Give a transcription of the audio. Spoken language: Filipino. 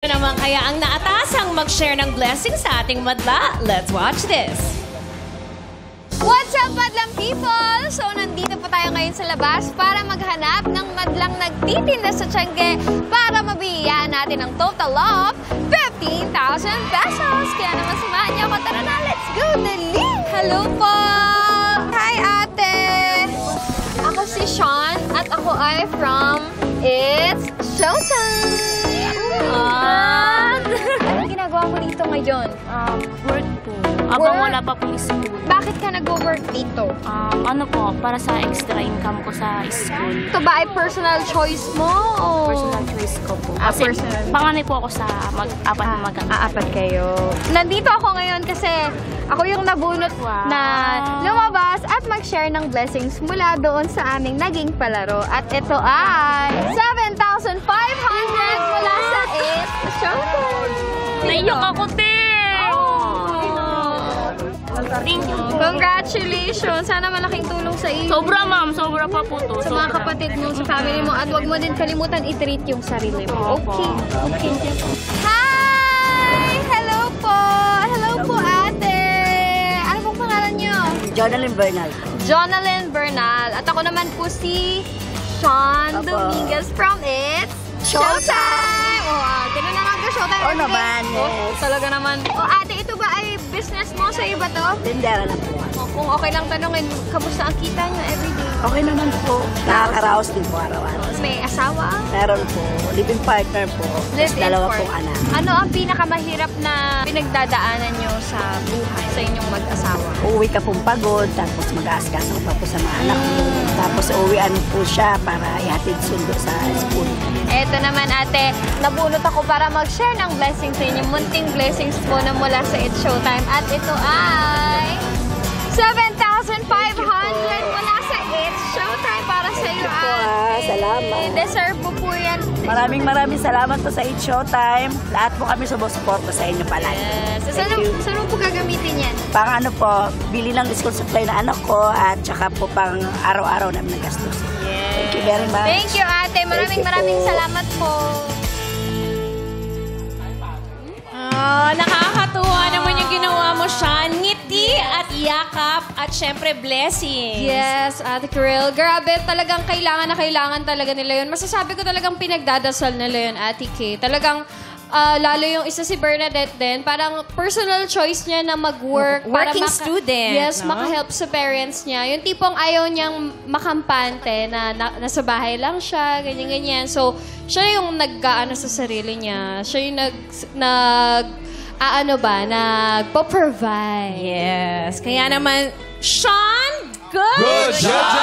Naman kaya ang naatasang mag-share ng blessing sa ating madla. Let's watch this. What's up, madlang people? So, nandito pa tayo ngayon sa labas para maghanap ng madlang nagtitinda sa Tiangge para mabigyan natin ang total of 15,000 pesos. Kaya naman samahan niyo ako. Tara na, let's go! Dali! Hello po! Hi, ate! Ako si Sean at ako ay from It's Showtime! Anong ginagawa mo dito ngayon? Work po. Abang wala pa po school. Bakit ka nag-work dito? Ano po, para sa extra income ko sa school. Ito ba ay personal choice mo? O? Personal choice ko po. Kasi personal. panganay po ako sa mag-apat na maganda. Apat kayo. Nandito ako ngayon kasi ako yung nabunot na lumabas at mag-share ng blessings mula doon sa aming naging palaro. At ito ay 7,500 mula sa It's Showtime. Naiyak ako, te! Thank you. Congratulations! Sana malaking tulong sa iyo. Sobra, ma'am. Sobra pa po to. Sa mga kapatid mo, sa family mo. At huwag mo din kalimutan i-treat yung sarili mo. Okay. Okay. Hi! Hello po! Hello po, ate! Ano pong pangalan niyo? Jonalyn Bernal. Jonalyn Bernal. At ako naman po si Sean Apo. Dominguez from It's Showtime! Oh, ganun naman ka, Showtime. Oo everyday. naman, yes. Talaga naman. Oh, ate, ito ba ay business mo? Sa iba to? Tindera na po. Oh, kung okay lang tanongin, kamusta ang kita niyo everyday? Okay naman po. Nakakaraos din po araw-araw. May asawa? Meron po. Living partner po. Tapos dalawa pong anak. Ano ang pinakamahirap na pinagdadaanan nyo sa buhay sa inyong mag-asawa? Uuwi ka pong pagod, tapos mag-aaskas ako pa po sa mga anak mo. Tapos uuwian po siya para ihatid sundo sa school. Eto naman ate, nabunot ako para mag-share ng blessings sa inyo. Munting blessings po na mula sa It's Showtime. At ito ay 7,500 mula sa It's Showtime para sa iyo, ate. Salamat. Deserve mo po yan. Maraming salamat po sa It's Showtime. Lahat po kami sumusuporta sa inyo palagi. Yes. So, saan mo po gagamitin yan? Pang ano po, bili ng school supply na anak ko at saka po pang araw-araw namin nagastos. Thank you very much. Thank you, ate. Maraming salamat po. Nakakatuwa naman yung ginawa mo siya. Ngiti at yakap at syempre blessings. Yes, Ate Kiril. Grabe, talagang kailangan talaga nila yun. Masasabi ko talagang pinagdadasal nila yun, Ate Kay. Talagang lalo yung isa si Bernadette din, parang personal choice niya na mag-work. Working student. Yes, no? maka-help sa parents niya. Yung tipong ayaw niyang makampante na nasa bahay lang siya, ganyan-ganyan. So, siya yung nag-aano sa sarili niya. Siya yung nagpo-provide. Yes. Kaya naman, Sean, good Good job!